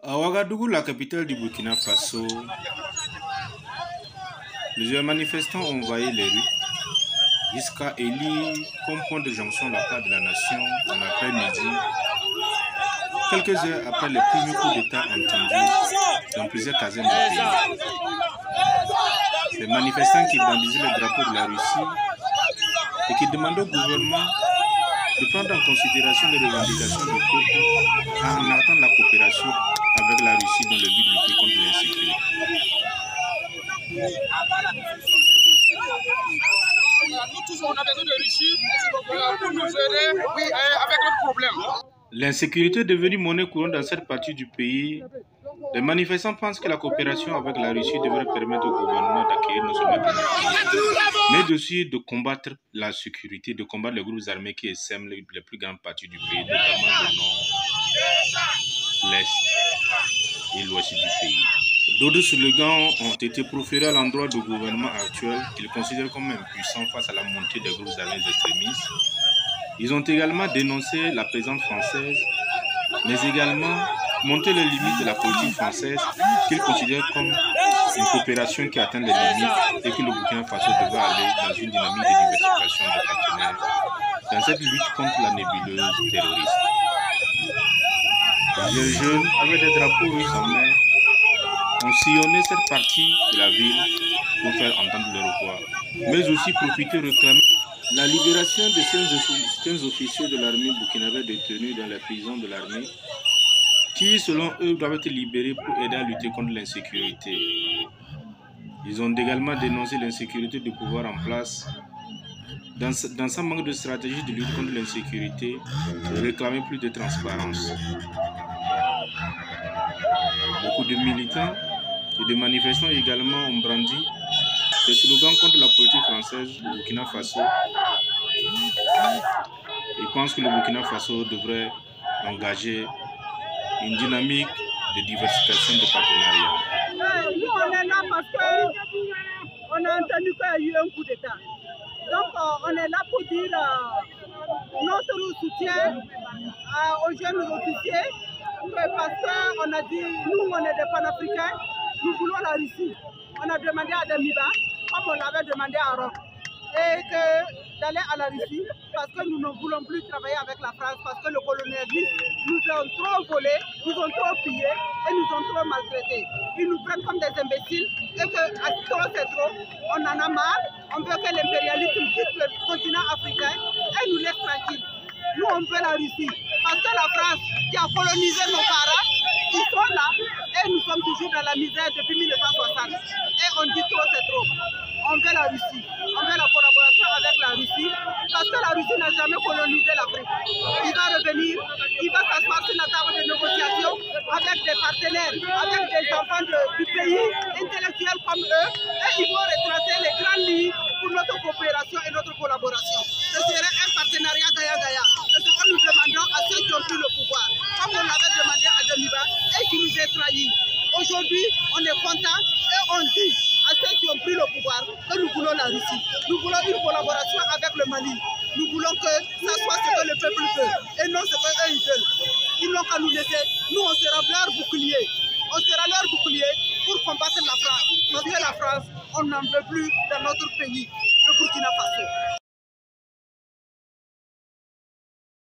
À Ouagadougou, la capitale du Burkina Faso, plusieurs manifestants ont envahi les rues jusqu'à élire comme point de jonction la part de la nation en après-midi, quelques heures après les premiers coups d'État entendus dans plusieurs casernes du pays. Ces manifestants qui brandisaient le drapeau de la Russie et qui demandaient au gouvernement de prendre en considération les revendications du peuple en attendant la coopération avec la Russie dans le but de lutter contre l'insécurité. Nous tous, on a besoin de Russie pour nous aider avec notre problème. L'insécurité est devenue monnaie courante dans cette partie du pays. Les manifestants pensent que la coopération avec la Russie devrait permettre au gouvernement d'acquérir non seulement des pays, mais aussi de combattre la sécurité, de combattre les groupes armés qui essaiment les plus grandes parties du pays, notamment le nord, l'est et l'ouest du pays. D'autres slogans ont été proférés à l'endroit du gouvernement actuel qu'ils considèrent comme impuissant face à la montée des groupes armés extrémistes. Ils ont également dénoncé la présence française, mais également montré les limites de la politique française qu'ils considèrent comme une coopération qui atteint les limites et que le Burkina Faso devrait aller dans une dynamique de diversification de partenaires dans cette lutte contre la nébuleuse terroriste. Les jeunes, avec des drapeaux russes en main, ont sillonné cette partie de la ville pour faire entendre leur voix, mais aussi profiter de réclamer la libération de certains officiers de l'armée burkinabé détenus dans les prisons de l'armée, qui, selon eux, doivent être libérés pour aider à lutter contre l'insécurité. Ils ont également dénoncé l'insécurité du pouvoir en place. Dans ce manque de stratégie de lutte contre l'insécurité, ils réclamaient plus de transparence. Beaucoup de militants et de manifestants également ont brandi des slogans contre la politique française du Burkina Faso. Ils pensent que le Burkina Faso devrait engager une dynamique de diversification de partenariats. Nous, on est là parce qu'on a entendu qu'il y a eu un coup d'État. Donc, on est là pour dire notre soutien aux jeunes officiers, parce qu'on a dit, nous, on est des panafricains, nous voulons la Russie. On a demandé à Demiba, comme on l'avait demandé à Rome, et d'aller à la Russie, parce que nous ne voulons plus travailler avec la France, parce que le colonialisme nous ont trop volés, nous ont trop pillés et nous ont trop maltraités. Ils nous prennent comme des imbéciles et que trop c'est trop, on en a marre, on veut que l'impérialisme quitte le continent africain et nous laisse tranquilles. Nous on veut la Russie, parce que la France qui a colonisé nos parents, ils sont là et nous sommes toujours dans la misère depuis 1960. Et on dit trop c'est trop. On veut la Russie, on veut la collaboration avec la Russie, parce que la Russie n'a jamais colonisé l'Afrique. Il va revenir, il va s'asseoir sur la table de négociation avec des partenaires, avec des enfants du pays, intellectuels comme eux, et ils vont retracer les grandes lignes pour notre coopération et notre collaboration. Ce serait un partenariat gagnant-gagnant. C'est ce que nous demandons à ceux qui ont pris le pouvoir, comme on l'avait demandé à Demiba et qui nous a trahis. Aujourd'hui, on est content et on dit à ceux qui ont pris le pouvoir que nous voulons la Russie. Nous voulons une collaboration avec le Mali. Nous voulons que ça soit ce que le peuple veut et non ce qu'eux ils veulent. Ils n'ont qu'à nous laisser. Nous, on sera leur bouclier. On sera leur bouclier pour combattre la France. Parce que la France, on n'en veut plus dans notre pays, le Burkina Faso.